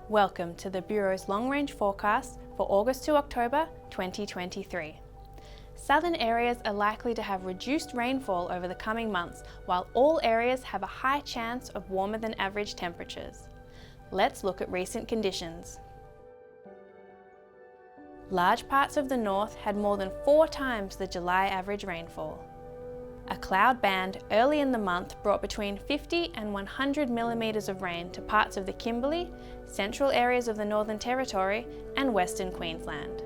Welcome to the Bureau's long-range forecast for August to October 2023. Southern areas are likely to have reduced rainfall over the coming months, while all areas have a high chance of warmer than average temperatures. Let's look at recent conditions. Large parts of the north had more than 4 times the July average rainfall. A cloud band early in the month brought between 50 and 100 millimetres of rain to parts of the Kimberley, central areas of the Northern Territory and Western Queensland.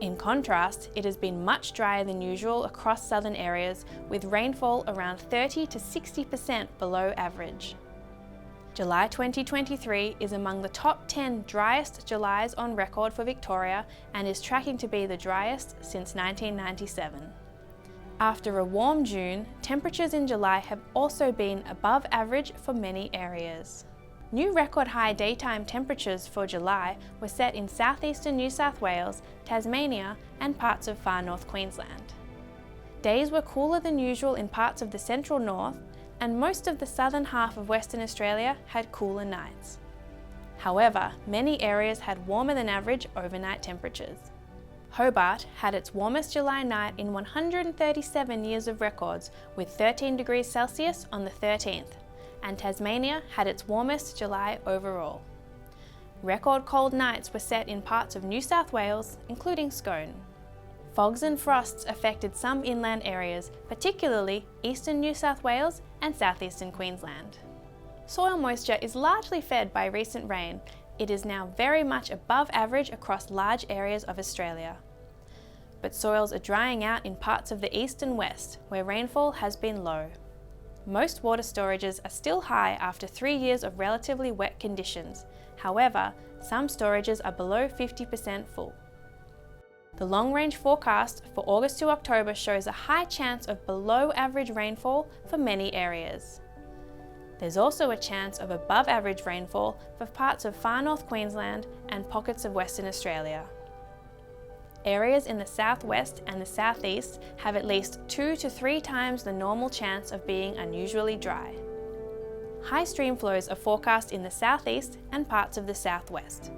In contrast, it has been much drier than usual across southern areas, with rainfall around 30 to 60% below average. July 2023 is among the top 10 driest Julys on record for Victoria and is tracking to be the driest since 1997. After a warm June, temperatures in July have also been above average for many areas. New record high daytime temperatures for July were set in southeastern New South Wales, Tasmania and parts of far north Queensland. Days were cooler than usual in parts of the central north, and most of the southern half of Western Australia had cooler nights. However, many areas had warmer than average overnight temperatures. Hobart had its warmest July night in 137 years of records, with 13 degrees Celsius on the 13th, and Tasmania had its warmest July overall. Record cold nights were set in parts of New South Wales, including Scone. Fogs and frosts affected some inland areas, particularly eastern New South Wales and southeastern Queensland. Soil moisture is largely fed by recent rain. It is now very much above average across large areas of Australia. But soils are drying out in parts of the east and west, where rainfall has been low. Most water storages are still high after 3 years of relatively wet conditions. However, some storages are below 50% full. The long-range forecast for August to October shows a high chance of below average rainfall for many areas. There's also a chance of above average rainfall for parts of far north Queensland and pockets of Western Australia. Areas in the southwest and the southeast have at least 2 to 3 times the normal chance of being unusually dry. High stream flows are forecast in the southeast and parts of the southwest.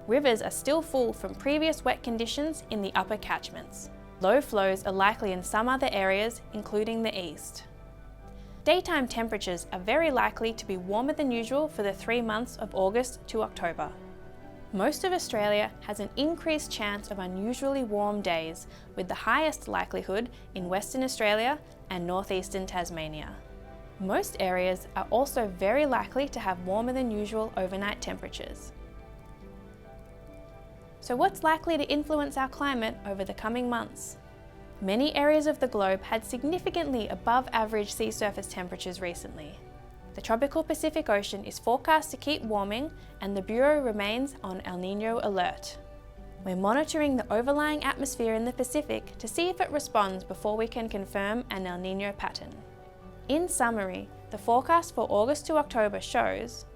Rivers are still full from previous wet conditions in the upper catchments. Low flows are likely in some other areas, including the east. Daytime temperatures are very likely to be warmer than usual for the 3 months of August to October. Most of Australia has an increased chance of unusually warm days, with the highest likelihood in Western Australia and northeastern Tasmania. Most areas are also very likely to have warmer than usual overnight temperatures. So what's likely to influence our climate over the coming months? Many areas of the globe had significantly above average sea surface temperatures recently. The tropical Pacific Ocean is forecast to keep warming, and the Bureau remains on El Niño alert. We're monitoring the overlying atmosphere in the Pacific to see if it responds before we can confirm an El Niño pattern. In summary, the forecast for August to October shows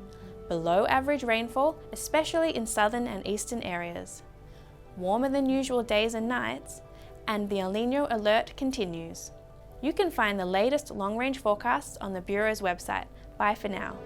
below average rainfall, especially in southern and eastern areas, warmer than usual days and nights, and the El Niño alert continues. You can find the latest long-range forecasts on the Bureau's website. Bye for now.